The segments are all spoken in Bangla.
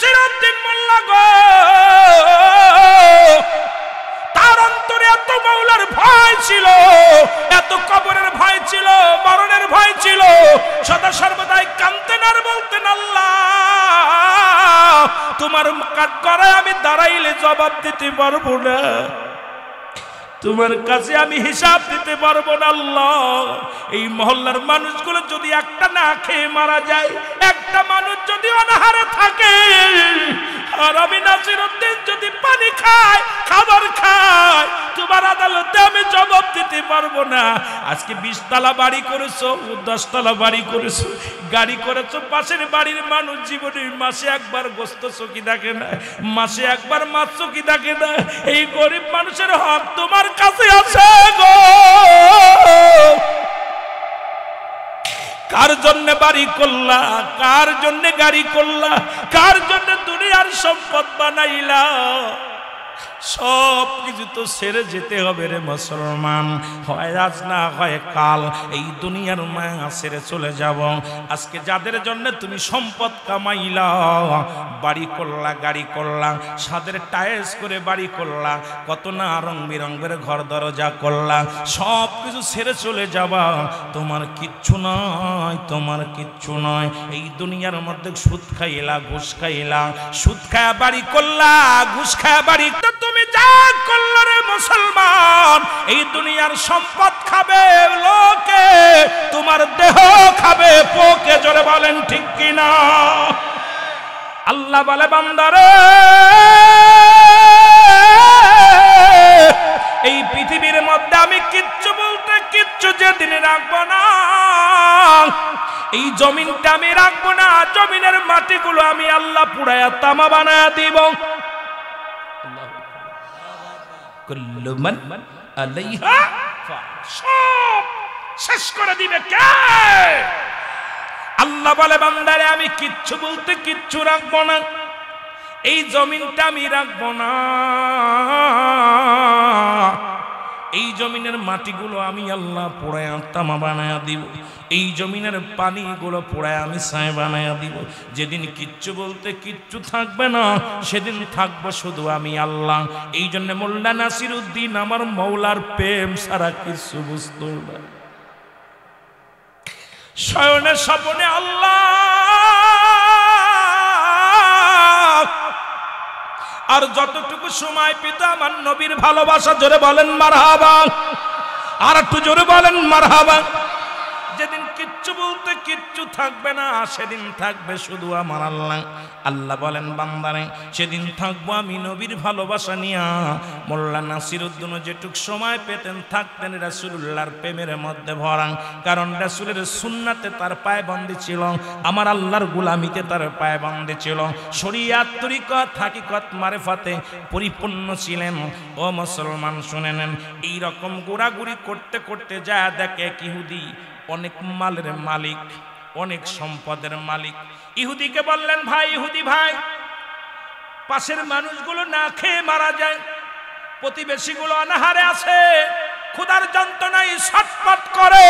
নাসিরউদ্দিন মোল্লা গো, তার অন্তরে এত মাওলার ভয় ছিল, এত কবরের ভয় ছিল, মরণের ভয় ছিল, সদা সর্বদাই কাঁদতেন আর বলতেন, আল্লাহ তোমার কাঠগড়ায় আমি দাঁড়াইলে জবাব দিতে পারবো না, তোমার কাছে আমি হিসাব দিতে পারবো না। আল্লাহ এই মহল্লার মানুষগুলো যদি একটা না খেয়ে মারা যায়, একটা মানুষ যদি অনাহারে থাকে, আর আমি নাসিরউদ্দিন যদি পানি খায়, খাবার খায়, তোমার আদালতে আমি জবাব দিতে পারবো না। আজকে 20 তলা বাড়ি করেছো, 10 তলা বাড়ি করেছো, গাড়ি করেছো, পাশের বাড়ির মানুষ জীবনে মাসে একবার গোস্ত চকি দেখে না, মাসে একবার মাছ চকি দেখে না। এই গরিব মানুষের হক তোমার কাছে আছে গো। কার জন্য বাড়ি করলা, কার জন্য গাড়ি করলা, কার জন্য দুনিয়ার সম্পদ বানাইলা? সব কিছু তো ছেড়ে যেতে হবে রে মুসলমান, হয় আজ না হয় কাল এই দুনিয়ার মায়া ছেড়ে চলে যাব। আজকে যাদের জন্য তুমি সম্পদ কামাইলা, বাড়ি করলা, গাড়ি করলা, সাদের টাইলস করে বাড়ি করলা, কত না রং বেরঙের ঘর দরজা করলা, সব কিছু ছেড়ে চলে যাবা, তোমার কিচ্ছু নয়, তোমার কিচ্ছু নয়। এই দুনিয়ার মধ্যে সুদ খাইলা, ঘুষ খাইলা, সুদ খায়া বাড়ি করলা, ঘুষ খায়া বাড়ি, তুমি যা করলে রে মুসলমান, এই দুনিয়ার সম্পদ খাবে লোকে, তোমার দেহ খাবে পোকে। জোরে বলেন ঠিক কিনা? আল্লাহ বলে বান্দারে, এই পৃথিবীর মধ্যে আমি কিচ্ছু বলতে কিচ্ছু যেদিন রাখবো না, এই জমিনটা আমি রাখবো না, জমিনের মাটিগুলো আমি আল্লাহ পুড়ায়া তামা বানায়া দিব। কুল্লু মান আলাইহা ফান, সব শেষ করে দিবে কে? আল্লাহ বলে বান্দারে আমি কিচ্ছু বলতে কিচ্ছু রাখবো না, এই জমিনটা আমি রাখবো না, এই জমিনের মাটিগুলো আমি আল্লাহ পোড়ায়া তামা বানায়া দিব, এই জমিনের পানিগুলো পোড়ায় আমি ছাই বানায়া দিব। যেদিন কিচ্ছু বলতে কিচ্ছু থাকবে না, সেদিন থাকবো শুধু আমি আল্লাহ। এই জন্য মোল্লা নাসিরউদ্দিন আমার মৌলার প্রেম ছাড়া কিছু বুঝতো না। শয়নে স্বপ্নে আল্লাহ আর যতটুকু সময় পেত আমার নবীর ভালোবাসা। জোরে বলেন মারহাবা, আর একটু জোরে বলেন মারহাবা। যেদিন কিচ্ছু বলতে কিচ্ছু থাকবে না, সেদিন থাকবে শুধু আমার আল্লাহ। আল্লাহ বলেন বান্দারে, সেদিন থাকবো আমি নবীর ভালোবাসা নিয়া। মোল্লা নাসিরউদ্দিন যেটুক সময় পেতেন থাকতেন রাসূলুল্লাহর প্রেমের মধ্যে ভরা, কারণ রাসূলের সুন্নাতে তার পায়বন্দি ছিল, আমার আল্লাহর গোলামিতে তার পায়বন্দি ছিল, শরীয়ত তরিকত হাকিকত মারিফাতে পরিপূর্ণ ছিলেন। ও মুসলমান শুনে নেন, এইরকম ঘোরাঘুরি করতে করতে যা দেখে ইহুদি অনেক মালের মালিক, অনেক সম্পদের মালিক। ইহুদিকে বললেন, ভাই ইহুদি ভাই, পাশের মানুষগুলো না খেয়ে মারা যায়, প্রতিবেশীগুলো অনাহারে আছে, ক্ষুধার যন্ত্রণায় ছটফট করে,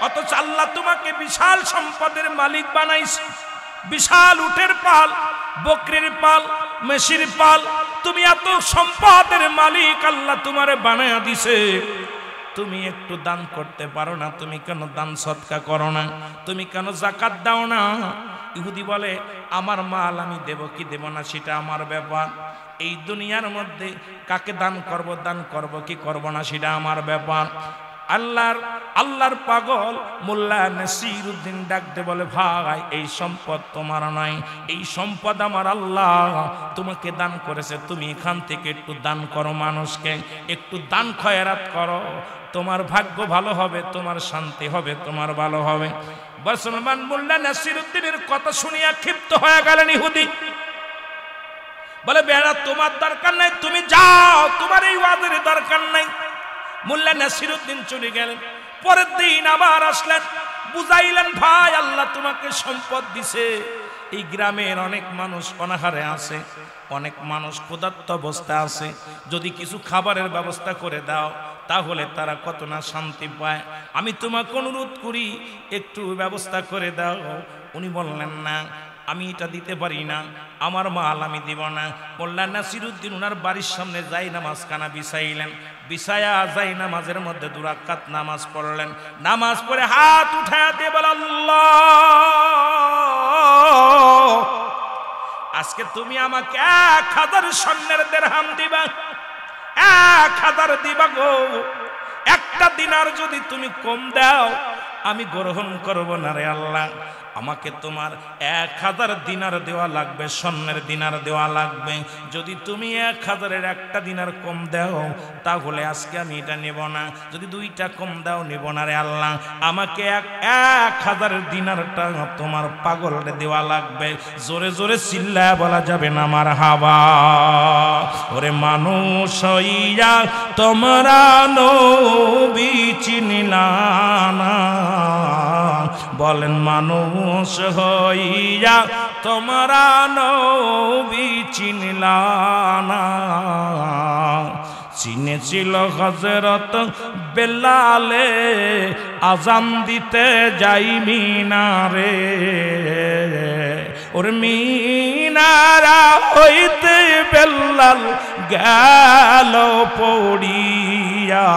অথচ আল্লাহ তোমাকে বিশাল সম্পদের মালিক বানাইছে, বিশাল উটের পাল, বকরির পাল, মেষির পাল, তুমি এত সম্পদের মালিক আল্লাহ তোমারে বানায়া দিছে, তুমি একটু দান করতে পারো না? তুমি কেন দান সদকা করো না? তুমি কেন যাকাত দাও না? ইহুদি বলে, আমার মাল আমি দেব কি দেব না সেটা আমার ব্যাপার, এই দুনিয়ার মধ্যে কাকে দান করব কি করব না সেটা আমার ব্যাপার। আল্লাহর পাগল মোল্লা নাসিরউদ্দিন ডাকতে বলে, ভাই এই সম্পদ তোমার নয়, এই সম্পদ আমার আল্লাহ তোমাকে দান করেছে, তুমি এখান থেকে একটু দান করো, মানুষকে একটু দান খয়রাত করো, তোমার ভাগ্য ভালো হবে, তোমার শান্তি হবে, তোমার ভালো হবে। মুসলমান মোল্লা নাসিরউদ্দিনের কথা শুনিয়া ক্ষিপ্ত হয়ে গেলেন ইহুদি, বলে বেড়া তোমার দরকার নাই, তুমি যাও, তোমার এই ওয়াজের দরকার নাই। মোল্লা নাসিরউদ্দিন চলে গেলেন। পরের দিন আবার আসলেন, বুঝাইলেন, ভাই আল্লাহ তোমাকে সম্পদ দিছে, এই গ্রামের অনেক মানুষ অনাহারে আছে, অনেক মানুষ ক্ষুধার্ত অবস্থা আছে, যদি কিছু খাবারের ব্যবস্থা করে দাও তাহলে তারা কত না শান্তি পায়, আমি তোমাকে অনুরোধ করি একটু ব্যবস্থা করে দাও। উনি বললেন, না আমি এটা দিতে পারি না, আমার মাল আমি দিব না। মোল্লা নাসিরউদ্দিন ওনার বাড়ির সামনে যাই নামাজ খানা বিছাইলেন, বিছায়া যাই নামাজের মধ্যে 2 রাকাত নামাজ পড়লেন। নামাজ পড়ে হাত উঠায় দিয়ে বলেন, আল্লাহ, আজকে তুমি আমাকে 1000 স্বর্ণের দিরহাম দিবা, 1000 দিবা গো। একটা দিনার যদি তুমি কম দাও আমি গ্রহণ করব না রে আল্লাহ। আমাকে তোমার 1000 দিনার দেওয়া লাগবে, স্বর্ণের দিনার দেওয়া লাগবে। যদি তুমি 1000-এর একটা দিনার কম দাও তাহলে আজকে আমি এটা নেব না, যদি 2টা কম দাও নেব না রে আল্লাহ। আমাকে 1000 দিনারটা তোমার পাগলরে দেওয়া লাগবে। জোরে জোরে চিল্লায় বলা যাবে না মারহাবা। ওরে মানুষ হইয়া তোমরা নবী চিনিলা না, বলেন মানুষ হইয়া তোমরা নবী চিনলা না। চিনেছিল হযরত বেলালে, আজান দিতে যাই মিনারে। ওর মিনারা হইতে বেলাল গেল পড়িয়া,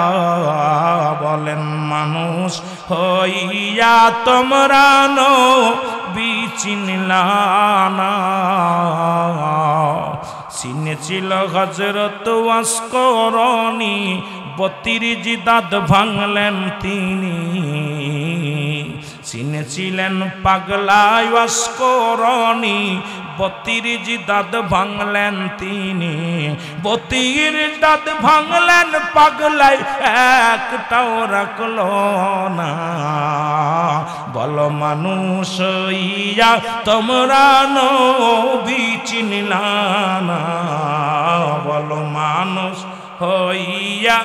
বলেন মানুষ হইয়া তোমরা নবী চিনলা না। চিনেছিল হযরত ওয়াসকরণী, 32 দাঁত ভাঙলেন তিনি। চিনেছিলেন পাগলা ওয়াসকরণী, 32 দাঁত ভাঙলেন তিনি। 32 দাঁত ভাঙলেন পাগলাই, একটাও রাখল না। বলো মানুষ হইয়া তোমরা নবী চিনলা না, বলো মানুষ হইয়া।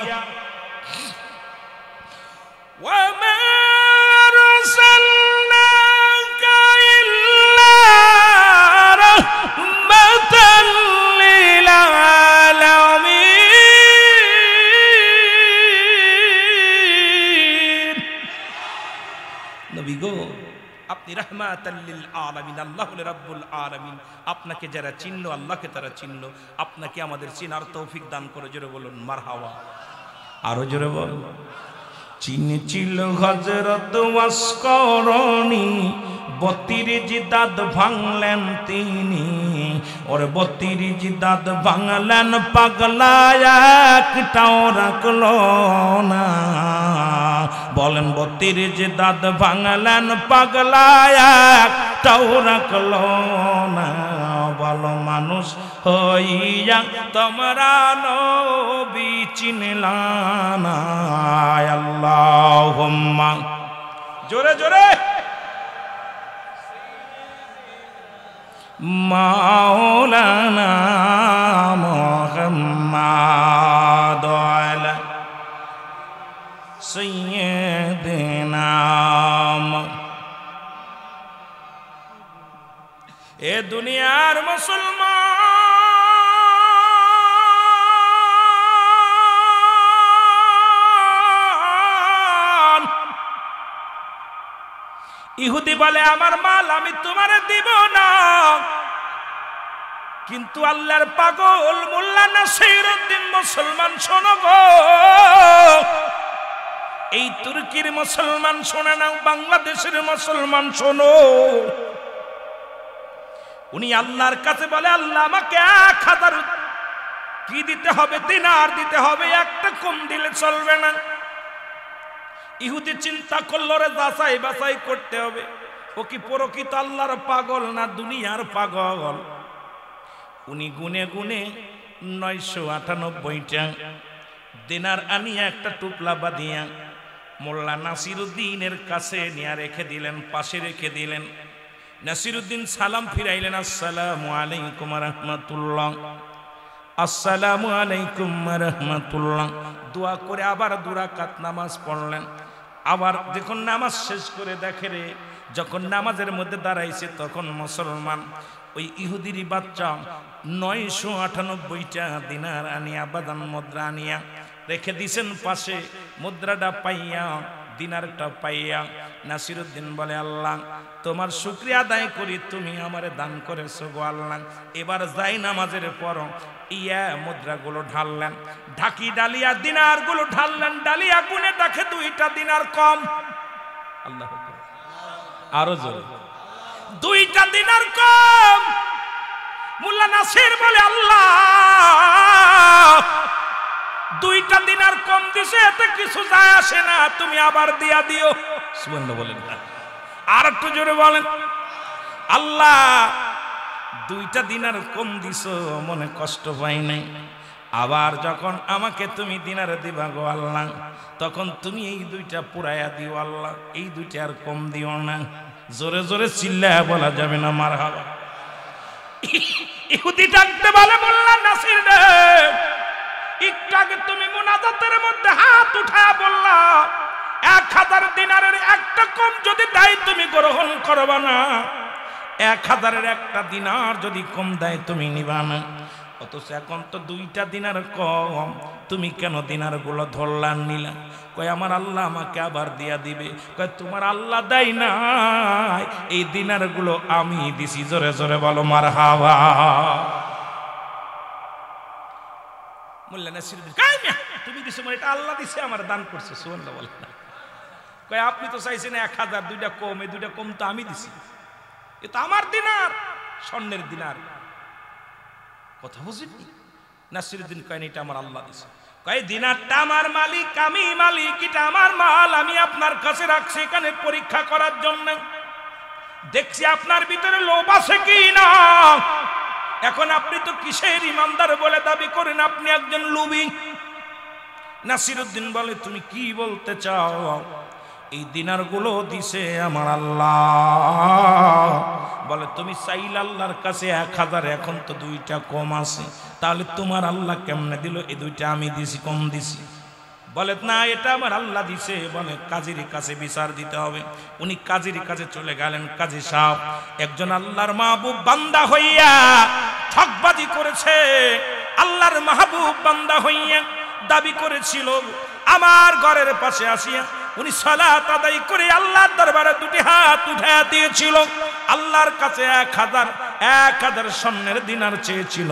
আপনি রাহমাতাল লিল আলামিন, আল্লাহ রাব্বুল আলামিন। আপনাকে যারা চিনলো আল্লাহকে তারা চিনলো। আপনাকে আমাদের চিনার তৌফিক দান করে। জোরে বলুন মারহাবা, আরো জোরে বল। চিনেছিল হযরত ওয়াসকরণী, 32 দাঁত ভাঙলেন তিনি। ওর 32 দাঁত ভাঙলেন পাগলা, একটাও রাখলো না। বলেন 32 দাঁত ভাঙলেন পাগলা, একটাও রাখলো না। বলো মানুষ হইয়া তোমরা নবী চিনলা না। আল্লাহুম্মা, জোরে জোরে। মাওলানা মুহাম্মাদ আলা সাইয়্যিদিনা। এ দুনিয়ার মুসলমান, ইহুদি বলে আমার মাল আমি তোমারে দিব না, কিন্তু আল্লাহর পাগল মোল্লা নাসিরউদ্দিন মুসলমান শোনো গো। এই তুর্কির মুসলমান শোনে না, বাংলাদেশের মুসলমান শোনো। উনি আল্লাহর কাছে বলে আল্লাহ আমাকে 1000 কি দিতে হবে, দিনার দিতে হবে, একটা কম দিলে চলবে না। ইহুদি চিন্তা করলো রে যাচাই বাছাই করতে হবে, ও কি প্রকৃত আল্লাহর পাগল না দুনিয়ার পাগল। উনি গুনে গুনে 998টা দিনার আনিয়া একটা টুপলা বাঁধিয়া মোল্লা নাসিরউদ্দিনের কাছে নিয়ে রেখে দিলেন, পাশে রেখে দিলেন। নাসিরউদ্দিন সালাম ফিরাইলেন, আসসালামু আলাইকুম রাহমাতুল্লাহ, আসসালামু আলাইকুম রাহমাতুল্লাহ। দোয়া করে আবার 2 রাকাত নামাজ পড়লেন। আবার যখন নামাজ শেষ করে দেখে রে, যখন নামাজের মধ্যে দাঁড়াইছে তখন মুসলমান ওই ইহুদির বাচ্চা 998টা দিনার আনিয়া বাদান মুদ্রা আনিয়া রেখে দিছেন পাশে। মুদ্রাটা পাইয়া, দিনারটা পাইয়া নাসিরউদ্দিন বলে আল্লাহ তোমার শুকরিয়া আদায় করি, তুমি আমারে দান করেছো গো আল্লাহ। এবার যাই নামাজের পর ইয়া মুদ্রাগুলো ঢাললেন, ঢাকি ডালিয়া দিনারগুলো ঢাললেন, ডালিয়া গুনে দেখে 2টা দিনার কম। আল্লাহ আরো জোরে, 2টা দিনার কম। মোল্লা নাসির বলে আল্লাহ 2টা দিনার কম দিছে, এতে কিছু যায় আসে না, তুমি আবার দিয়া দিও। সুবহানাল্লাহ বলেন না, আর একটু জোরে বলেন। আল্লাহ 2টা দিনার কম দিছো, মনে কষ্ট পাই নাই, আবার যখন আমাকে তুমি দিনার দিবা গো আল্লাহ, তখন তুমি এই 2টা পুরাইয়া দিও আল্লাহ, এই 2টা আর কম দিও না। জোরে জোরে চিল্লায়া বলা যাবে না মারহাবা। ইহুদি ডাকতে বলে মোল্লা নাসির রে, একটু আগে তুমি মুনাজাতের মধ্যে হাত উঠায়া বললা 1000 দিনারের একটা কম যদি দেয় তুমি গ্রহণ করবা না, 1000-এর একটা দিনার যদি কম দেয় তুমি নিবা না। অথচ এখন তো 2টা দিনার কম, তুমি কেন দিনারগুলো ধরলা নিলা? কয় আমার আল্লাহ আমাকে আবার দিয়া দিবে। কয় তোমার আল্লাহ দেয় না, এই দিনারগুলো আমি দিছি। জোরে জোরে বলো মারহাবা। মোল্লা নাসিরউদ্দিন কয় না তুমি দিছো মানে এটা আল্লাহ দিছে, আমার দান করছে। সুবহানাল্লাহ বলেন না। কয় আপনি তো চাইছেন 1000, 2টা কম, এই 2টা কম তো আমি দিছি, এ তো আমার দিনার, স্বর্ণের দিনার। কথা বুঝিনি? নাসিরউদ্দিন কয় এটা আমার আল্লাহ দিছে। কয় দিনারটা আমার মালিক, আমি মালিক, এটা আমার মাল, আমি আপনার কাছে রাখছি এখানে পরীক্ষা করার জন্য, দেখছি আপনার ভিতরে লোভ আছে কি না। এখন আপনি তো কিসের ইমানদার বলে দাবি করেন, আপনি একজন লোভী। নাসিরউদ্দিন বলে তুমি কি বলতে চাও? এই দিনারগুলো দিছে আমার আল্লাহ। বলে তুমি চাইলে আল্লাহর কাছে 1000, এখন তো 2টা কম আছে, তাহলে তোমার আল্লাহ কেমনে দিল? এই 2টা আমি দিছি, কম দিছি। বলে না এটা আমার আল্লাহ দিছে। বলে কাজীর কাছে বিচার দিতে হবে। উনি কাজীর কাছে চলে গেলেন। কাজী সাহেব একজন আল্লাহর মাহবুব বান্দা হইয়া ঠকবাজি করেছে, আল্লাহর মাহবুব বান্দা হইয়া দাবি করেছিল আমার ঘরের পাশে আসিয়া উনি সালাত আদায় করে আল্লাহর দরবারে 2টি হাত উঠায়া দিয়েছিল, আল্লাহর কাছে 1000 স্বর্ণের দিনার চেয়েছিল।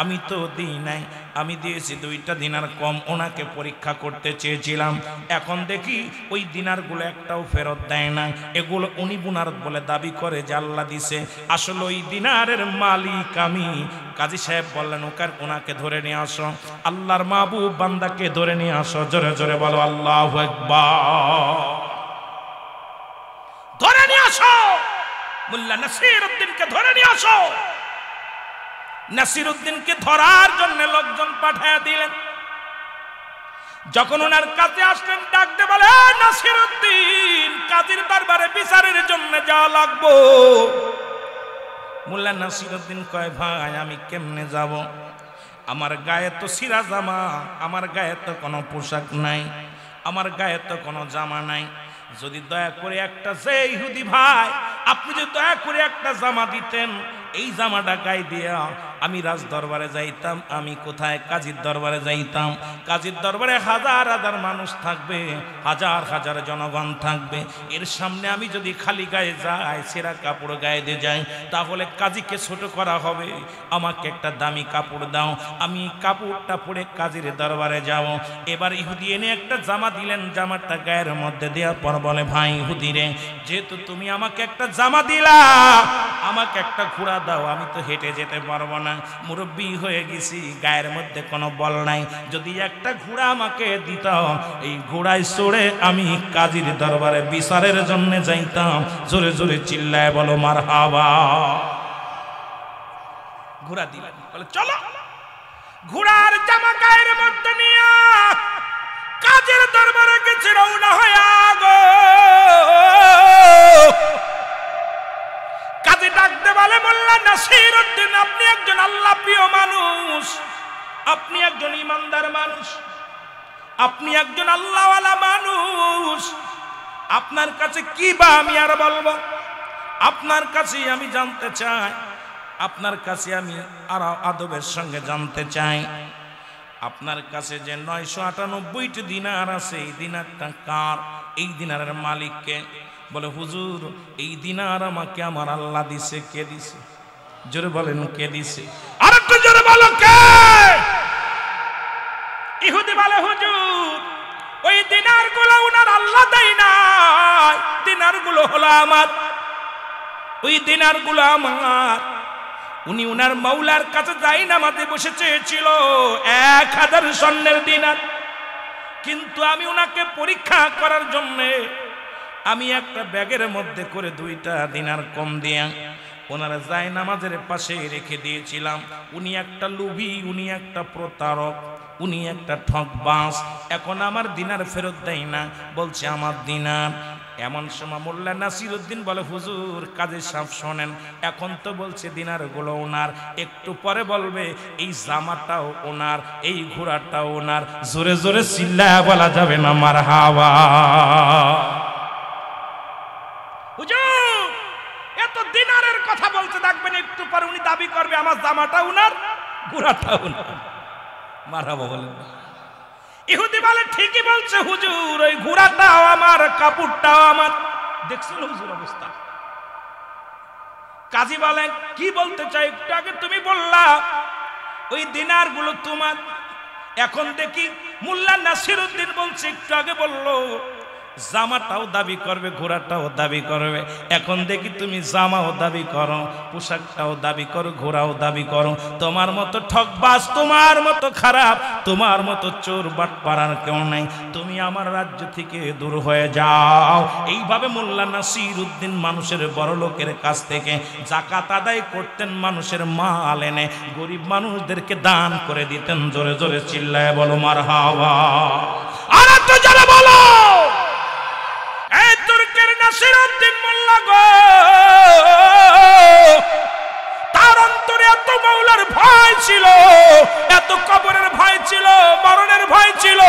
আমি তো দিই নাই, আমি দিয়েছি 2টা দিনার কম। ওনাকে পরীক্ষা করতে চেয়েছিলাম, এখন দেখি ওই দিনারগুলো একটাও ফেরত দেয় না। এগুলো উনি বুনার বলে দাবি করে যে আল্লাহ দিছে, আসলে ওই দিনারের মালিক আমি। কাজী সাহেব বললেন ওনাকে ধরে নিয়ে আসো, আল্লাহর মাহবুব বান্দাকে ধরে নিয়ে আসো। জোরে জোরে বলো আল্লাহু আকবার। ধরে নিয়ে আসো, মোল্লা নাসিরউদ্দিনকে ধরে নিয়ে আসো। নাসিরউদ্দিনকে ধরার জন্য লোকজন পাঠায়া দিলেন। যখন ওনার কাছে আসলেন ডাকতে বলে নাসিরউদ্দিন কাজীর দরবারে বিচারের জন্য যাওয়া লাগবো। মোল্লা নাসিরউদ্দিন কয় ভাই আমি কেমনে যাব? আমার গায়ে তো সিরা জামা, আমার গায়ে তো কোনো পোশাক নাই, আমার গায়ে তো কোনো জামা নাই। যদি দয়া করে একটা যে ইহুদি ভাই আপনি যদি দয়া করে একটা জামা দিতেন, এই জামাটা গায়ে দিয়া আমি রাজ দরবারে যাইতাম। আমি কোথায়? কাজীর দরবারে যাইতাম। কাজীর দরবারে 1000 মানুষ থাকবে, 1000 জনগণ থাকবে। এর সামনে আমি যদি খালি গায়ে যাই, ছেঁড়া কাপড় গায়ে দিয়ে যাই, তাহলে কাজীকে ছোট করা হবে। আমাকে একটা দামি কাপড় দাও, আমি কাপড়টা পরে কাজীর দরবারে যাব। এবার ইহুদি এনে একটা জামা দিলেন, জামাটা গায়ের মধ্যে দেওয়ার পর বলে ভাই ইহুদি রে, যেহেতু তুমি আমাকে একটা জামা দিলা, আমাকে একটা ঘোড়া দাও। আমি তো হেঁটে যেতে পারবো না, মুরব্বী হয়ে গেছি, গায়ের মধ্যে কোনো বল নাই। যদি একটা ঘোড়া আমাকে দিত, এই ঘোড়ায় চড়ে আমি কাজীর দরবারে বিচারের জন্য যাইতাম। জোরে জোরে চিল্লায় বলো মারহাবা। ঘোড়া দিলেন, বলে চলো। ঘোড়ার জামা গায়ের মধ্যে নিয়ে কাজীর দরবারে গেছে রওনা হয়ে গো। কাজী ডাকতে বলে মোল্লা নাসিরউদ্দিন আপনি একজন আল্লাহ প্রিয় মানুষ, আপনি একজন ইমানদার মানুষ, আপনি একজন আল্লাহওয়ালা মানুষ। আপনার কাছে কি বা আমি আর বলবো? আপনার কাছে আমি জানতে চাই, আপনার কাছে আমি আর আদবের সঙ্গে জানতে চাই, আপনার কাছে যে 998টি দিনার আছে, এই দিনারটা কার? এই দিনারের মালিককে? বলে হুজুর এই দিনার আমাকে আমার আল্লাহ দিছে। কে দিছে? জোরে বলেন কে দিছে? আর একটু জোরে বলো কে? ইহুদি বলে হুজুর ওই দিনার গুলো উনার আল্লাহ দেয় না, দিনার গুলো হলো আমার, ওই দিনার গুলো আমার। উনি উনার মাওলার কাছে যাই নামাজে বসে চেয়েছিল 1000 স্বর্ণের দিনার, কিন্তু আমি উনাকে পরীক্ষা করার জন্য আমি একটা ব্যাগের মধ্যে করে 2টা দিনার কম দিয়া ওনারা যাই নামাজের পাশে রেখে দিয়েছিলাম। উনি একটা লোভী, উনি একটা প্রতারক, উনি একটা ঠকবাজ। এখন আমার দিনার ফেরত দেয় না, বলছে আমার দিনার। এমন সময় মোল্লা নাসিরউদ্দিন বলে হুজুর কাজী সাহেব শোনেন, এখন তো বলছে দিনার গুলো ওনার, একটু পরে বলবে এই জামাটাও ওনার, এই ঘোড়াটাও ওনার। জোরে জোরে চিল্লায়া বলা যাবে না মারহাবা। হুজুর এত দিনারের কথা বলতে থাকবেন, একটু পরে উনি দাবি করবে আমার জামাটা ওনার, ঘোড়াটা ওনার। মারহাবা বলেন। ইহুদি বলে ঠিকই বলছে হুজুর, ওই ঘোড়াটাও আমার, কাপড়টাও আমার। দেখছেন হুজুর অবস্থা? কাজী বলেন কি বলতে চাই? একটু আগে তুমি বললা ওই দিনার গুলো তোমার, এখন দেখি মোল্লা নাসিরউদ্দিন বলছে, একটু আগে বললো জামাটাও দাবি করবে, ঘোড়াটাও দাবি করবে। এখন দেখি তুমি জামাও দাবি করো, পোশাকটাও দাবি করো, ঘোড়াও দাবি করো। তোমার মতো ঠকবাজ, তোমার মতো খারাপ, তোমার মতো চোর বাটপাড়ার কেউ নাই। তুমি আমার রাজ্য থেকে দূর হয়ে যাও। এইভাবে মোল্লা নাসিরউদ্দিন মানুষের বড় লোকের কাছ থেকে যাকাত আদায় করতেন, মানুষের মাল এনে গরিব মানুষদেরকে দান করে দিতেন। জোরে জোরে চিল্লায় বলো মারহাবা। আর একটু জোরে বলো। এই তুর্কের নাসিরউদ্দিন মোল্লা গো, তার অন্তরে এত মাওলার ভয় ছিল, এত কবরের ভয় ছিল, মরণের ভয় ছিল।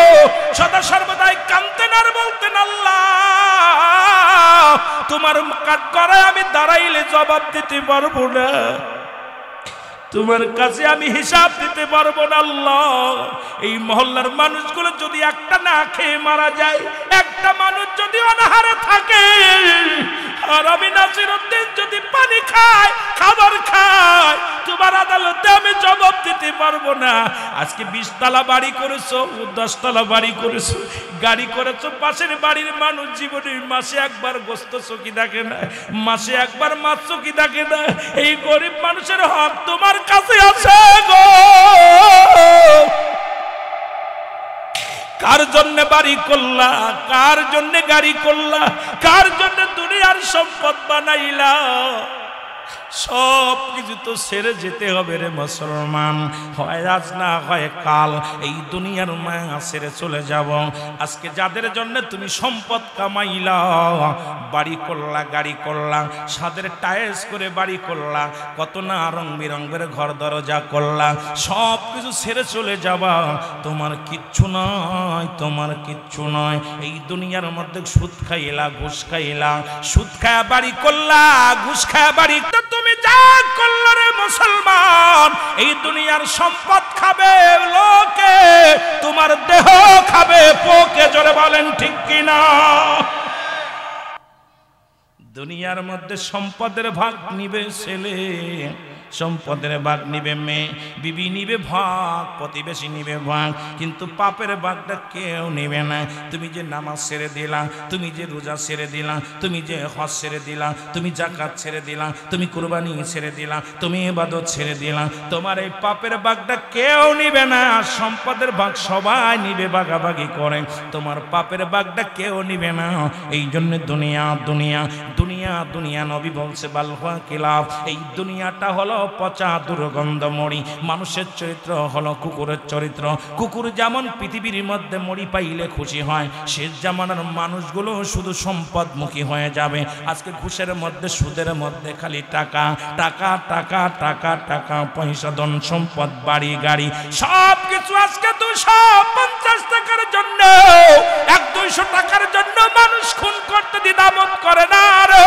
সদা সর্বদাই কাঁদতেন আর বলতেন আল্লাহ তোমার কাঠগড়ায় আমি দাঁড়াইলে জবাব দিতে পারবো না, তোমার কাছে আমি হিসাব দিতে পারবো না আল্লাহ। এই মহল্লার মানুষগুলো যদি একটা না খেয়ে মারা যায়, একটা মানুষ যদি অনাহারে থাকে, আর আমি নাসিরউদ্দিন যদি পানি খায়, খাবার খায়, তোমার আদালতে আমি জবাব দিতে পারবো না। আজকে 20 তলা বাড়ি করেছো, 10 তলা বাড়ি করেছো, গাড়ি করেছো, পাশের বাড়ির মানুষ জীবনে মাসে একবার গোস্ত চকি দেখে না, মাসে একবার মাছ চকি দেখে না। এই গরিব মানুষের হক তোমার কাছে আছে গো। কার জন্য বাড়ি করলা, কার জন্য গাড়ি করলা, কার জন্য দুনিয়ার সম্পদ বানাইলা? সব কিছু তো ছেড়ে যেতে হবে রে মুসলমান, হয় আজ না হয় কাল এই দুনিয়ার মায়া ছেড়ে চলে যাব। আজকে যাদের জন্য তুমি সম্পদ কামাইলা, বাড়ি করলা, গাড়ি করলা, সাদের টাইলস করে বাড়ি করলা, কত না রং বেরঙের ঘর দরজা করলা, সব কিছু ছেড়ে চলে যাবা। তোমার কিচ্ছু নয়, তোমার কিচ্ছু নয়। এই দুনিয়ার মধ্যে সুদ খাইলা, ঘুষ খাইলা, সুদ খায়া বাড়ি করলা, ঘুষ খায়া বাড়ি, তুমি যা করলে রে মুসলমান, এই দুনিয়ার সম্পদ খাবে লোকে, তোমার দেহ খাবে পোকে। জোরে বলেন ঠিক কিনা? দুনিয়ার মধ্যে সম্পদের ভাগ নিবে ছেলে, সম্পদের ভাগ নিবে মেয়ে, বিবি নিবে ভাগ, প্রতিবেশী নিবে ভাগ, কিন্তু পাপের ভাগটা কেউ নিবে না। তুমি যে নামাজ ছেড়ে দিলা, তুমি যে রোজা ছেড়ে দিলা, তুমি যে হজ ছেড়ে দিলা, তুমি যাকাত ছেড়ে দিলা, তুমি কুরবানি ছেড়ে দিলা, তুমি ইবাদত ছেড়ে দিলা, তোমার এই পাপের ভাগটা কেউ নিবে না। সম্পদের ভাগ সবাই নিবে ভাগাভাগি করে, তোমার পাপের ভাগটা কেউ নিবে না। এই জন্য দুনিয়া দুনিয়া দুনিয়া দুনিয়া নবী বলছে বালহুয়া কিলাফ। এই দুনিয়াটা হলো পচা দুর্গন্ধ মরি। মানুষের চরিত্র হলো কুকুরের চরিত্র। কুকুর যেমন পৃথিবীর মধ্যে মরি পাইলে খুশি হয়, শেষ জামানার মানুষগুলো শুধু সম্পদমুখী হয়ে যাবে। আজকে ঘুষের মধ্যে, সুদের মধ্যে খালি টাকা টাকা টাকা টাকা টাকা, পয়সা, ধন সম্পদ, বাড়ি গাড়ি, সব কিছু। আজকে 250 টাকার জন্য, 100-200 টাকার জন্য মানুষ খুন করতে দ্বিধাবোধ করে না রে।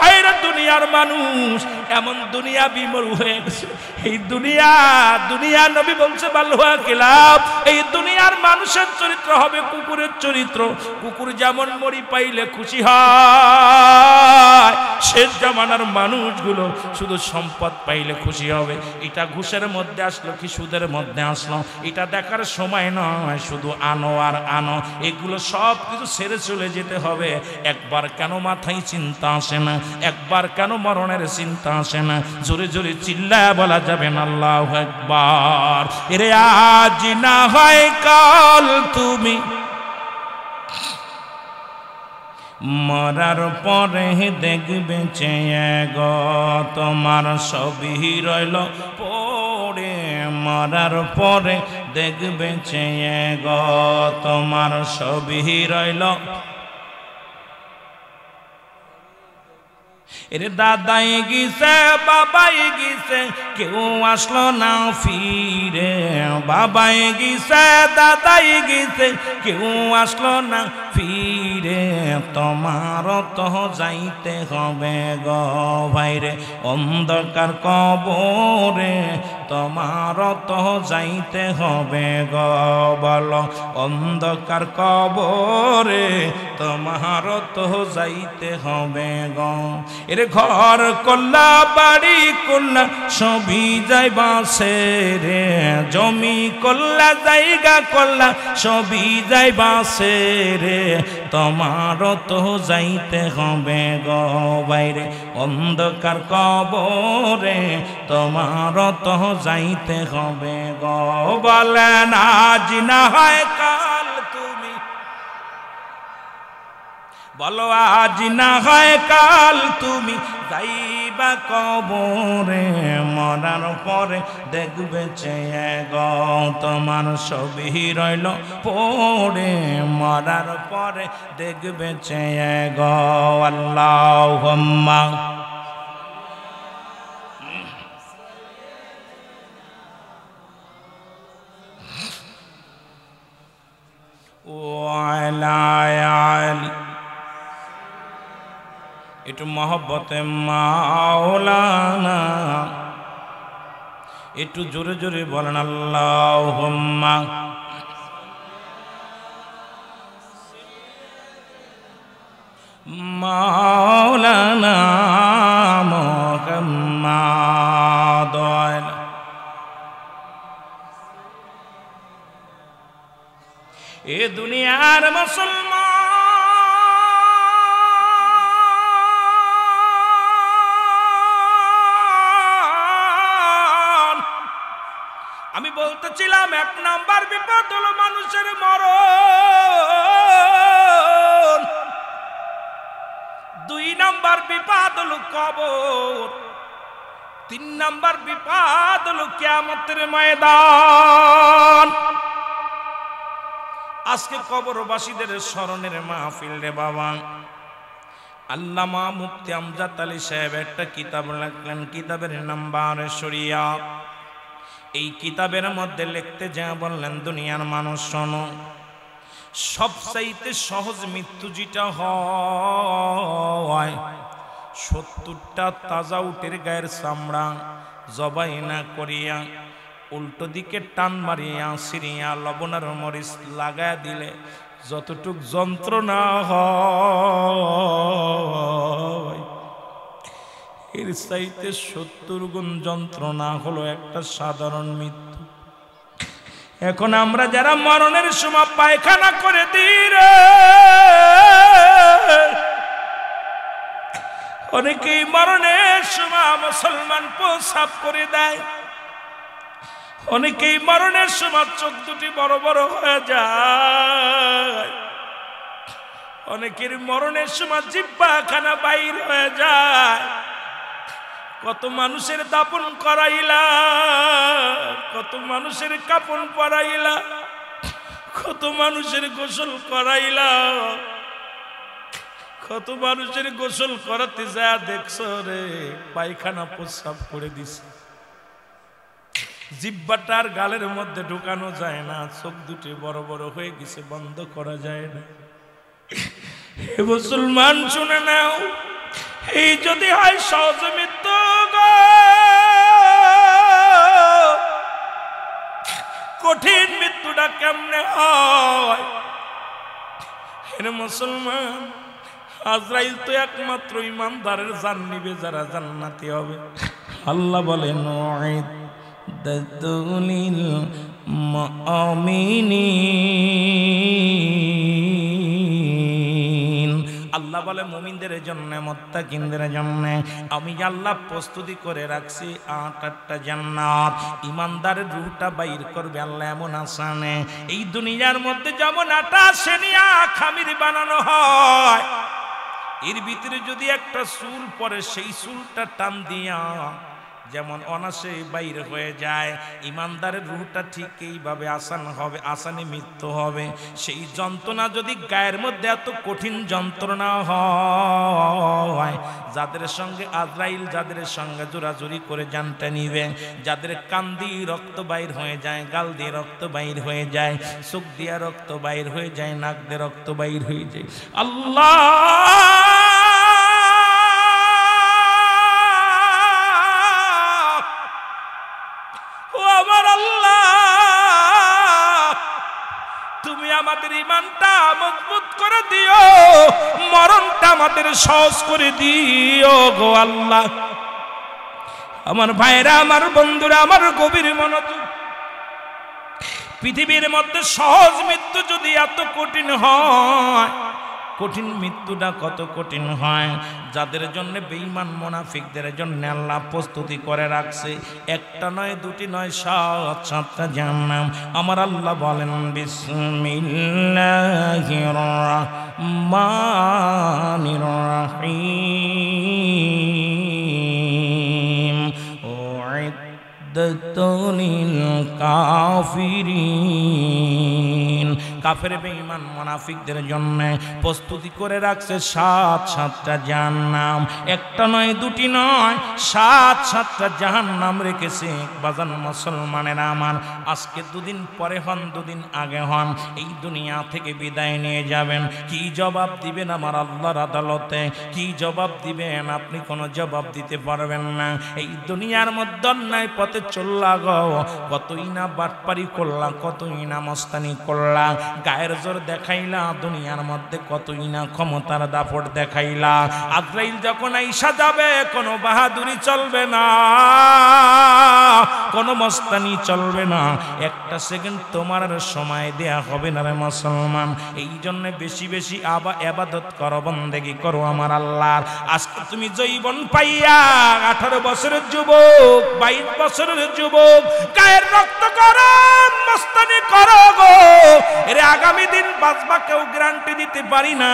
আইরে দুনিয়ার মানুষ এমন দুনিয়া বিমূঢ় হয়ে গেছে, এই দুনিয়া নবী বলছে বালুয়া কিলাব, এই দুনিয়ার মানুষের চরিত্র হবে কুকুরের চরিত্র। কুকুর যেমন মরি পাইলে খুশি হয়, শেষ জামানার মানুষগুলো শুধু সম্পদ পাইলে খুশি হবে। এটা ঘুষের মধ্যে আসলো কি সুদের মধ্যে আসলো, এটা দেখার সময় নয়। শুধু আনো আর আনো, এগুলো সব কিছু ছেড়ে চলে যেতে হবে। একবার কেন মাথায় চিন্তা আসে না? একবার কেন মরণের চিন্তা আসে না? জোরে জোরে চিল্লায় বলা যাবে না আল্লাহু আকবার। এরে আজ না হয় কাল তুমি মরার পরে দেখবে চেয়ে গো, তোমার সবই রইল পড়ে। মরার পরে দেখবে চেয়ে গো, তোমার সবই রইল। এরে দাদাই গিয়েছে বাবাই গিয়েছে, কেউ আসলো না ফিরে। বাবাই গিয়েছে দাদাই গিয়েছে, কেউ আসলো না ফিরে। তোমার তো যাইতে হবে গো ভাইরে অন্ধকার কবরে, তোমার তো যাইতে হবে গো। বলো অন্ধকার কবরে তোমার তো যাইতে হবে গো। এর ঘর করলা বাড়ি করলা সবই যাইবা রে, জমি করলা জায়গা করলা সবই যাইবা রে। তোমার তো যাইতে হবে গো বাইরে অন্ধকার কবরে, তোমার তো যাইতে হবে গো। বলেন আজ না হয় কাল তুমি, বলো আজ না হয় কাল তুমি যাইবা কবরে। মরার পরে দেখবে চেয়ে গো, তোমার সবই রইল পড়ে। মরার পরে দেখবে চেয়ে গো। আল্লাহুম্মা ওয়া আলা আলি। একটু মহব্বতে মাওলানা, একটু জোরে জোরে বলেন আল্লাহুম্মা। মাওলানা মুহাম্মাদ। এ দুনিয়ার মুসলমান, আমি বলতেছিলাম এক নাম্বার বিপদ হলো মানুষের মরণ, দুই নাম্বার বিপদ হলো কবর, তিন নাম্বার বিপদ হলো কিয়ামতের ময়দান। আজকে কবরবাসীদের স্মরণের মাহফিল রে বাবা। আল্লামা মুফতি আমজাদ আলী সাহেব একটা কিতাব লিখলেন, কিতাবের নাম বারে শরিয়া। এই কিতাবের মধ্যে লিখতে যা বললেন, দুনিয়ার মানুষ শোনো, সবচাইতে সহজ মৃত্যু যেটা হয়, 70টা তাজা উটের গায়ের চামড়া জবাই না করিয়া উল্টো দিকে টান মারিয়া সিরিয়া লবণ আর মরিচ লাগায় দিলে যতটুক যন্ত্রণা হয়, এর চাইতে 70 গুণ যন্ত্রণা হলো একটা সাধারণ মৃত্যু। এখন আমরা যারা মরণের সময় পায়খানা করে দিই রে, অনেকেই মরণের সময় মুসলমান প্রস্রাব করে দেয়, অনেকেই মরণের সময় চোখ দুটি বড় বড় হয়ে যায়, অনেকের মরণের সময় জিহ্বাখানা বাইর হয়ে যায়। কত মানুষের দাপন করাইলা, কত মানুষের কাপন পরাইলা, কত মানুষের গোসল করাইলা, কত মানুষের গোসল করাতে যা দেখছো রে পায়খানা প্রস্রাব করে দিছে। জিহ্বাটার গালের মধ্যে ঢুকানো যায় না, চোখ দুটি বড় বড় হয়ে গেছে, বন্ধ করা যায় না। হে মুসলমান শুনে নাও, এই যদি হয় সহজ মৃত্যু গো, কেমনে হয়? হে মুসলমান, আজরাইল তো একমাত্র ইমানদারের জান নিবে যারা জান্নাতি হবে। আল্লাহ বলেন উইদ্দাতুলিল মুমিনিন, আল্লাহ বলে মুমিনদের জন্য, মুত্তাকিনদের জন্য আমি আল্লাহ প্রস্তুতি করে রাখছি 8টা জান্নাত। ইমানদারের রূহটা বাইর করবে আল্লাহ এমন আসানে, এই দুনিয়ার মধ্যে যেমন আটা সেনিয়া খামির বানানো হয়, এর ভিতরে যদি একটা চুল পরে সেই চুলটা টান দিয়া যেমন অনাসে বাইর হয়ে যায়, ইমানদারের রূহটা ঠিক এইভাবে আসান হবে, আসানে মৃত্যু হবে। সেই যন্ত্রণা যদি গায়ের মধ্যে এত কঠিন যন্ত্রণা হয়, যাদের সঙ্গে আজরাইল যাদের সঙ্গে জোরাজুরি করে জানটা নিবে, যাদের কান দিয়ে রক্ত বাইর হয়ে যায়, গাল দিয়ে রক্ত বাইর হয়ে যায়, চোখ দিয়ে রক্ত বাইর হয়ে যায়, নাক দিয়ে রক্ত বাইর হয়ে যায়, আল্লাহ তুমি আমাদের ঈমানটা মজবুত করে দিও, মরণটা আমাদের সহজ করে দিও গো আল্লাহ। আমার ভাইরা, আমার বন্ধুরা, আমার গভীর মনোযোগ, পৃথিবীর মধ্যে সহজ মৃত্যু যদি এত কঠিন হয়, কঠিন মৃত্যুটা কত কঠিন হয়, যাদের জন্য বেঈমান মুনাফিকদের জন্য আল্লাহ প্রস্তুতি করে রাখছে। একটা নয়, দুটি নয়, 7টা জাহান্নাম। আমার আল্লাহ বলেন বিসমিল্লাহির রাহমানির রাহিম উইদ্দাতুলিল কাফিরিন, কাফের বেঈমান মুনাফিকদের জন্য প্রস্তুতি করে রাখছে 7টা জাহান্নাম। একটা নয়, দুটি নয়, 7টা জাহান্নাম রেখেছে। বাজান মুসলমানেরা আমার, আজকে দুদিন পরে হন, দুদিন আগে হন, এই দুনিয়া থেকে বিদায় নিয়ে যাবেন। কি জবাব দিবেন আমার আল্লাহর আদালতে? কি জবাব দিবেন? আপনি কোনো জবাব দিতে পারবেন না। এই দুনিয়ার মধ্যে অন্যায় পথে চললা গো, কতই না বাটপারি করলা, কতই না মস্তানি করলা, গায়ের জোর দেখাইলা, দুনিয়ার মধ্যে কতই না ক্ষমতার দাপট দেখাইলা। আজরাইল যখন আইসা যাবে, কোনো বাহাদুরি চলবে না, কোনো মস্তানি চলবে না, একটা সেকেন্ড তোমার সময় দেয়া হবে না রে মুসলমান। এই জন্য বেশি বেশি ইবাদত করো, বন্দেগি করো আমার আল্লাহর। আজকে তুমি যৌবন পাইয়া 18 বছরের যুবক, 22 বছরের যুবক, গায়ের রক্ত করো, মস্তানি করো গো, এর আগামী দিন বাঁচবা কেউ গ্যারান্টি দিতে পারি না।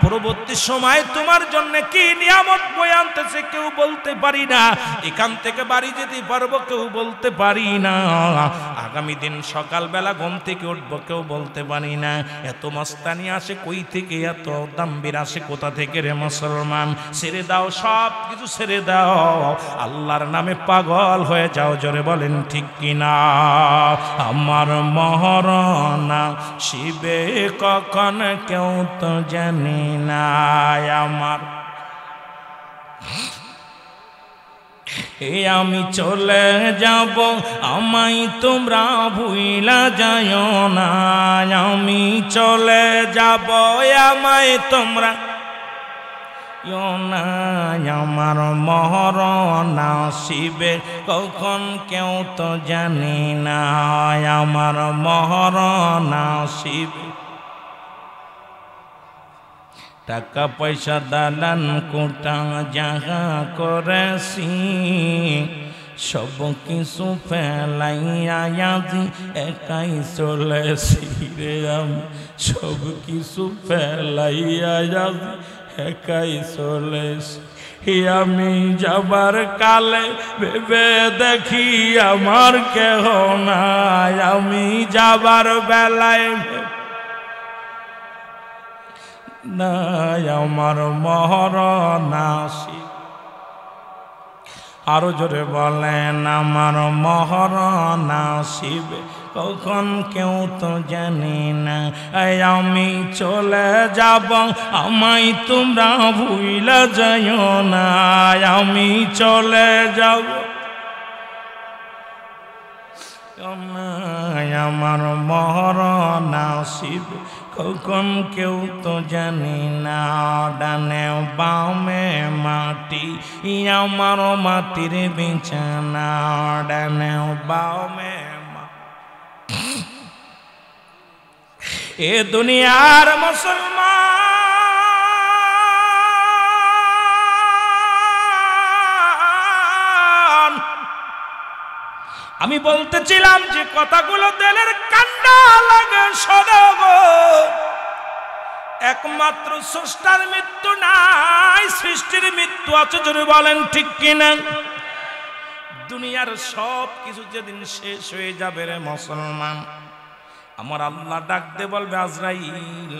পরবর্তী সময় তোমার জন্য কি নিয়ামত বয়ে আনতেছে কেউ বলতে পারি না। এখান থেকে বাড়ি যেতে পারবো কেউ বলতে পারি না। আগামী দিন সকালবেলা ঘুম থেকে উঠবো কেউ বলতে পারি না। এত মস্তানি আসে কই থেকে, এত দাম্বির আসে কোথা থেকে রে মুসলমান? ছেড়ে দাও, সব কিছু ছেড়ে দাও, আল্লাহর নামে পাগল হয়ে যাও। জোরে বলেন ঠিক কিনা? আমার মহরনা শিবে কখন কেউ তো জানি না, আমার আমি চলে যাব, আমায় তোমরা ভুইলা যাও না। আমি চলে যাব, আমায় তোমরা না। আমার মহরনা শিবে কখন কেউ তো জানি না, আমার মহরনা শিবে। টাকা পয়সা দালান কোটা যাহা করেছি, সব কিছু ফেলাইয়া আজি একাই চলেছি রে। আমি সব কিছু ফেলাইয়া আজি একাই চলেছি। আমি যাবার কালে ভেবে দেখি আমার কেহ নাই, আমি যাবার বেলায় নাই আমার মহরনা শিবে। আরো জোরে বলেন, আমার মহরনা শিবে কখন কেউ তো জানি না। আমি চলে যাব, আমায় তোমরা ভুইলা যাও না। আমি চলে যাব, আমার মরণ আসিবে কখন কেউ তো জানি না, ডানে বামে মাটি আমার মাটির বিছানা, ডানে বামে এ দুনিয়ার মুসলমান, আমি বলতেছিলাম যে কথাগুলো দিলের কান্না লাগে শোনো গো। একমাত্র স্রষ্টার মৃত্যু নাই, সৃষ্টির মৃত্যু আছে, যদি বলেন ঠিক কিনা। দুনিয়ার সব কিছু যেদিন শেষ হয়ে যাবে রে মুসলমান, আমার আল্লাহ ডাকতে বলবে আজরাইল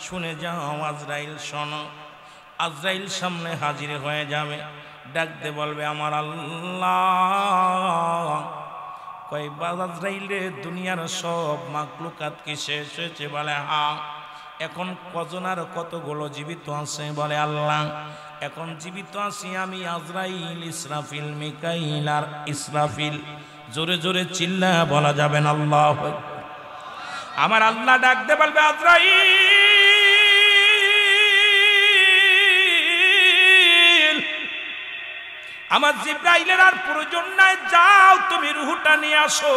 শুনে যাও, আজরাইল শোনো। আজরাইল সামনে হাজির হয়ে যাবে, ডাকতে বলবে আমার আল্লাহ কয় আজরাইল রে দুনিয়ার সব মাখলুকাত কি শেষ হয়েছে? বলে হ্যাঁ। এখন কজন আর কতগুলো জীবিত আছে? বলে আল্লাহ এখন জীবিত আছি আমি, আজরাইল, ইসরাফিল, মিকাইল আর ইসরাফিল। জোরে জোরে চিল্লা বলা যাবেন আল্লাহ। আমার আল্লাহ ডাকতে বলবে আজরাইল আমার জিব্রাইলের আর প্রয়োজন নাই, যাও তুমি রূহটা নিয়ে আসো।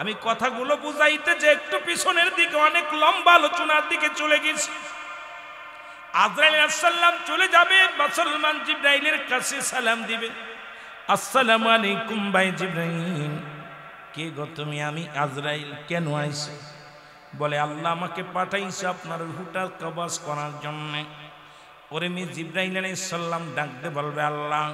আমি কথাগুলো বুঝাইতে যে একটু পিছনের দিকে অনেক লম্বা আলোচনার দিকে চলে গেছি। আজরাইল আলাইহিস সালাম চলে যাবে, মুসলমান জিব্রাইলের কাছে সালাম দিবে, আসসালামু আলাইকুম ভাই জিব্রাইল। কে গো তুমি? আমি আজরাইল। কেন আইছো? বলে আল্লাহ আমাকে পাঠাইছে আপনার রূহটা কবজ করার জন্য। ওরে মি জিব্রাইল আলাইহিস সালাম ডাকতে বলবে আল্লাহ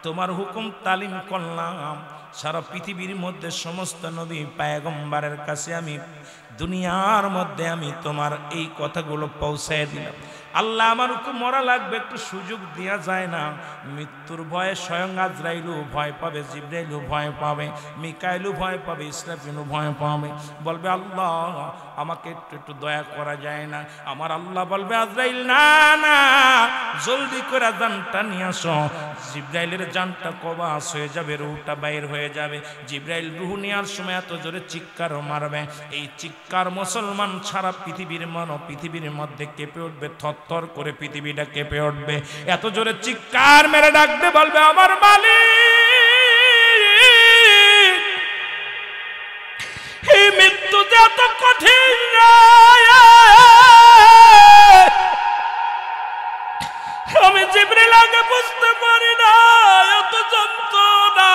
তোমার হুকুম তালিম করলাম, সারা পৃথিবীর মধ্যে সমস্ত নবী পয়গম্বরের কাছে আমি দুনিয়ার মধ্যে আমি তোমার এই কথাগুলো পৌঁছায় দিলাম। আল্লাহ আমার খুব মরা লাগবে, একটু সুযোগ দেওয়া যায় না? মৃত্যুর ভয়ে স্বয়ং আজরাইলও ভয় পাবে, জিব্রাইলও ভয় পাবে, মিকাইলও ভয় পাবে, ইসরাফিলও ভয় পাবে। বলবে আল্লাহ আমাকে একটু দয়া করা যায় না? আমার আল্লাহ বলবে আজরাইল না না, জলদি করে জানটা নিয়ে আসো। জিব্রাইলের জানটা কবাস হয়ে যাবে, রুহটা বাইর হয়ে যাবে। জিব্রাইল রুহ নেওয়ার সময় এত জোরে চিৎকার মারবে, এই চিৎকার মুসলমান সারা পৃথিবীর পৃথিবীর মধ্যে কেঁপে উঠবে, থরথর করে পৃথিবীটা কেঁপে উঠবে। এত জোরে চিৎকার মেরে ডাকতে বলবে আমার মালিক এই মৃত্যু যে এত কঠিন, আমি জিবরিল আগে বুঝতে পারি না এত যন্ত্রণা।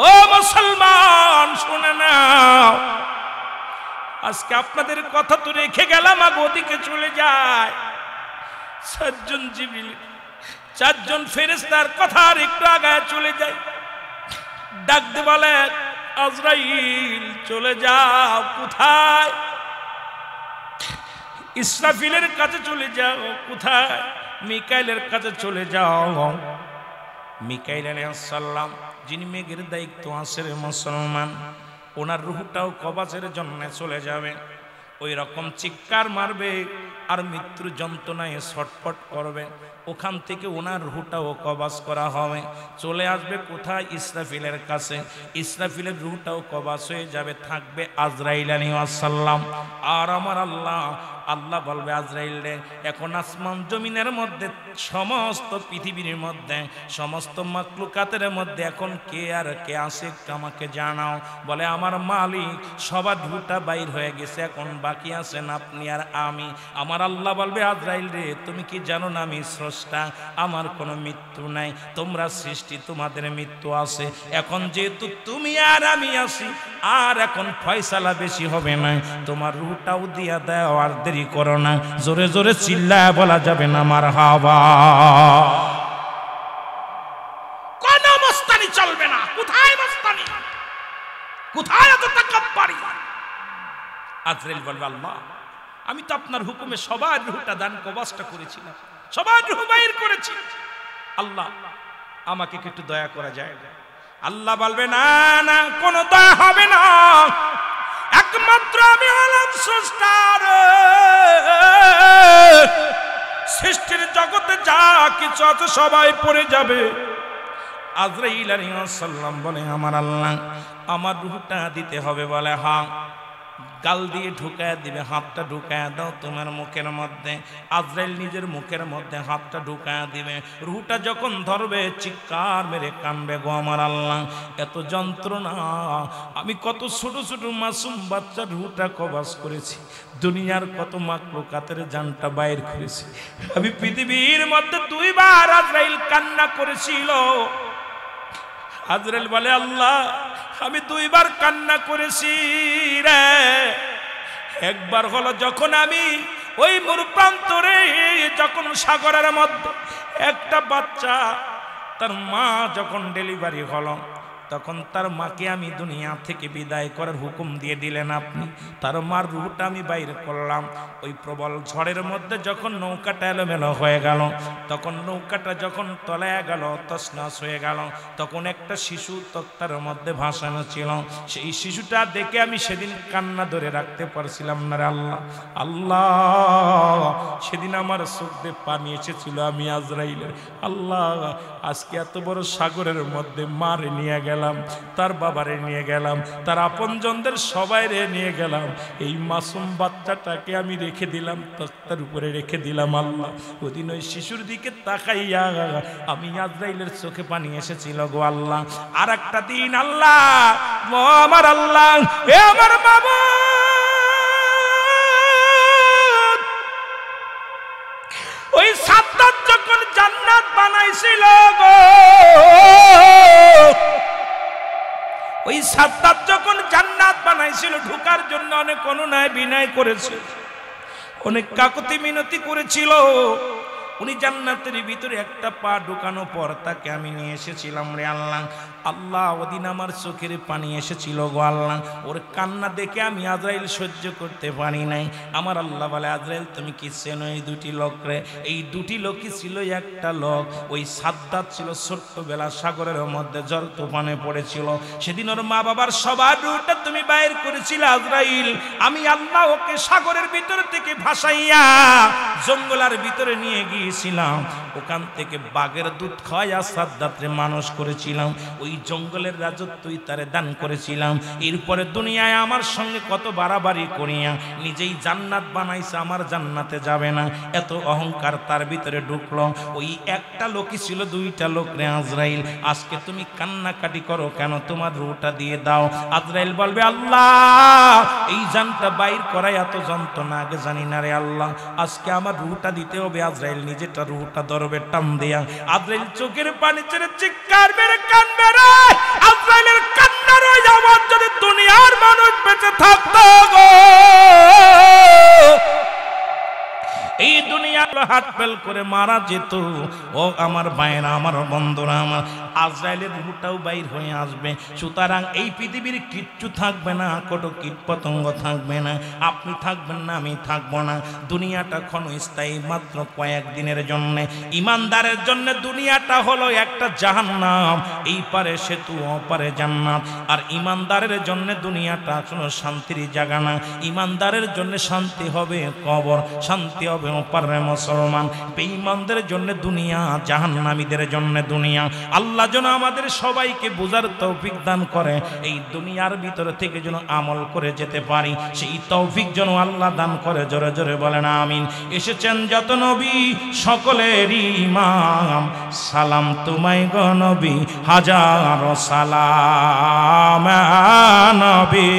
ও মুসলমান শুনে নাও, আজকে আপনাদের কথা তো রেখে গেলাম, আগে ওদিকে চলে যায়। 7 জন জিবরিল, 4 জন ফেরেশতার কথা আর একটু আগায় চলে যায়, ডাকতে বলে আজরাইল চলে যাও। কোথায়? ইসরাফিলের কাছে চলে যাও। কোথায়? মিকাইলের কাছে চলে যাও। মিকাইল আলাইহিস সালাম যিনি মেঘের দায়িত্ব আছে রে মুসলমান, ওনার রূহটাও কবজের জন্য চলে যাবে। ওই রকম চিৎকার মারবে আর মৃত্যুর যন্ত্রণায় ছটফট করবে। ওখান থেকে ওনার রূহটাও কবজ করা হবে, চলে আসবে কোথায়? ইসরাফিলের কাছে। ইসরাফিলের রূহটাও কবজ হয়ে যাবে, থাকবে আজরাইল আলাইহিস সালাম। আর আমার আল্লাহ বলবে আজরাইল রে এখন আসমান জমিনের মধ্যে সমস্ত পৃথিবীর মধ্যে সমস্ত মাখলুকাতের মধ্যে এখন কে আর কে আছে একটু আমাকে জানাও। বলে আমার মালিক সবার রূহটা বাইর হয়ে গেছে, এখন বাকি আছেন আপনি আর আমি। আমার আল্লাহ বলবে আজরাইল রে তুমি কি জানো না আমি স্রষ্টা, আমার কোনো মৃত্যু নাই, তোমরা সৃষ্টি, তোমাদের মৃত্যু আছে। এখন যেহেতু তুমি আর আমি আছি, আর এখন ফয়সালা বেশি হবে না, তোমার রূহটাও দিয়া দাও, আর দেরি করো না। জোরে জোরে চিল্লায় বলা যাবে না মারহাবা। কোন মস্তানি চলবে না। কোথায় মস্তানি? কোথায় এত তাকাব্বুরি? আজরাইল বলবে আল্লাহ আমি তো আপনার হুকুমে সবার রূহটা দান কবজটা করেছিলাম, সবার রূহ বাইর করেছি, আল্লাহ আমাকে একটু দয়া করা যায়? আল্লাহ বলবে না না, কোনো দয়া হবে না, একমাত্র আমি হলাম স্রষ্টা। সৃষ্টির জগতে যা কিছু আছে সবাই পড়ে যাবে, আজরাইল আলাইহিস সালাম বলে আমার আল্লাহ আমার রূহটা দিতে হবে। বলে হ্যাঁ। গাল দিয়ে ঢুকায় দিবে, হাতটা ঢুকায় দাও তোমার মুখের মধ্যে। আজরাইল নিজের মুখের মধ্যে হাতটা ঢুকায় দিবে, রুহটা যখন ধরবে চিৎকার মেরে কানবে, গো আমার আল্লাহ এত যন্ত্রণা, আমি কত ছোট ছোট মাসুম বাচ্চার রুহটা কবাজ করেছি, দুনিয়ার কত মাকলুকাতের জানটা বাইর করেছি, আমি পৃথিবীর মধ্যে 2 বার আজরাইল কান্না করেছিল। আজরাইল বলে আল্লাহ আমি 2 বার কান্না করেছি রে। একবার হলো যখন আমি ওই মরুপ্রান্তরে, যখন সাগরের মধ্যে একটা বাচ্চা তার মা যখন ডেলিভারি হলো, তখন তার মাকে আমি দুনিয়া থেকে বিদায় করার হুকুম দিয়ে দিলেন আপনি। তার মার রুহটা আমি বাইর করলাম। ওই প্রবল ঝড়ের মধ্যে যখন নৌকাটা এলোমেলো হয়ে গেল, তখন নৌকাটা যখন তলায় গেল, তছনছ হয়ে গেল, তখন একটা শিশু তক্তার মধ্যে ভাসানো ছিল। সেই শিশুটা দেখে আমি সেদিন কান্না ধরে রাখতে পারছিলাম না রে আল্লাহ। আল্লাহ সেদিন আমার চোখ দিয়ে পানি এসেছিল, আমি আজরাইলের আল্লাহ আজকে এত বড় সাগরের মধ্যে মারে নিয়ে গেলাম, তার বাবারে নিয়ে গেলাম, তার আপনজনদের সবাইরে নিয়ে গেলাম, এই মাসুম বাচ্চাটাকে আমি রেখে দিলাম, তক্তার উপরে রেখে দিলাম। আল্লাহ ওদিন ওই শিশুর দিকে তাকাইয়া আমি আজরাইলের চোখে পানি এসেছিল গো আল্লাহ। আর একটা দিন আল্লাহ আমার আল্লাহ এ আমার বাবা ওই সাদ্দাত যখন জান্নাত বানাইছিল গো, ওই সাদ্দাত যখন জান্নাত বানাইছিল ঢোকার জন্য অনেক অনুনয় বিনয় করেছিল, অনেক কাকুতি মিনতি করেছিল। উনি জান্নাতের ভিতরে একটা পা ঢুকানোর পর তাকে আমি নিয়ে এসেছিলাম রে আল্লাহ। আল্লাহ ওদিন আমার চোখের পানি এসেছিল গো আল্লাহ। ওর কান্না দেখে আমি আজরাইল সহ্য করতে পারি নাই। আমার আল্লাহ বলে আজরাইল তুমি কি চেনো এই 2টি লোক রে? এই 2টি লোকই ছিল একটা লোক ওই সাদ্দাত ছিল, ছোট্টবেলা সাগরের মধ্যে ঝড় তুফানে পড়েছিল, সেদিন ওর মা বাবার সবার রুহটা তুমি বাইর করেছিল আজরাইল। আমি আল্লাহ ওকে সাগরের ভিতর থেকে ভাসাইয়া জঙ্গলের ভিতরে নিয়ে গিয়েছিলাম, ওখান থেকে বাঘের দুধ খাওয়াইয়া সাদ্দাতরে মানুষ করেছিলাম, ওই জঙ্গলের রাজত্বই তারে দান করেছিলাম। এরপরে দুনিয়ায় আমার সঙ্গে কত বাড়াবাড়ি করিয়া নিজেই জান্নাত বানাইছে, আমার জান্নাতে যাবে না, এত অহংকার তার ভিতরে ঢুকলো। ওই একটা লোকই ছিল 2টা লোক রে আজরাইল। আজকে তুমি কান্নাকাটি করো কেন? তোমার রুহটা দিয়ে দাও। আজরাইল বলবে আল্লাহ এই জানটা বাইর করাই এত যন্ত্রণা আগে জানি না রে আল্লাহ, আজকে আমার রুহটা দিতে হবে। আজরাইল নিজেটা রুহটা ধরবে টান দিয়া, আজরাইল চোখের পানি ছেড়ে চিৎকার মেরে কাঁদবে রে। আজরাইলের কান্নার ওই আওয়াজ যদি দুনিয়ার মানুষ বেঁচে থাকতো গো, এই দুনিয়ার হাত ফেল করে মারা যেত। ও আমার ভাইরা, আমার বন্ধুরা, আমার আজরাইলের রুহটাও বাইর হয়ে আসবে। সুতরাং এই পৃথিবীর কিচ্ছু থাকবে না, কোটো কীট পতঙ্গ থাকবে না, আপনি থাকবেন না, আমি থাকবো না। দুনিয়াটা ক্ষণস্থায়ী, মাত্র কয়েকদিনের জন্য। ইমানদারের জন্য দুনিয়াটা হলো একটা জাহান্নাম, এই পারে সেতু ওপারে জান্নাত। আর ইমানদারের জন্য দুনিয়াটা কোনো শান্তির জায়গা না। ইমানদারের জন্য শান্তি হবে কবর, শান্তি হবে ওপারে মুসলমান। বেঈমানদের জন্য দুনিয়া, জাহান্নামীদের জন্য দুনিয়া। আল্লাহ যেন আমাদের সবাইকে বুঝার তৌফিক দান করে, এই দুনিয়ার ভিতর থেকে যেন আমল করে যেতে পারি, সেই তৌফিক যেন আল্লাহ দান করে। জোরে জোরে বলেন আমিন। এসেছেন যত নবী সকলের ইমাম, সালাম তোমায় গো নবী, হাজারো সালাম নবী।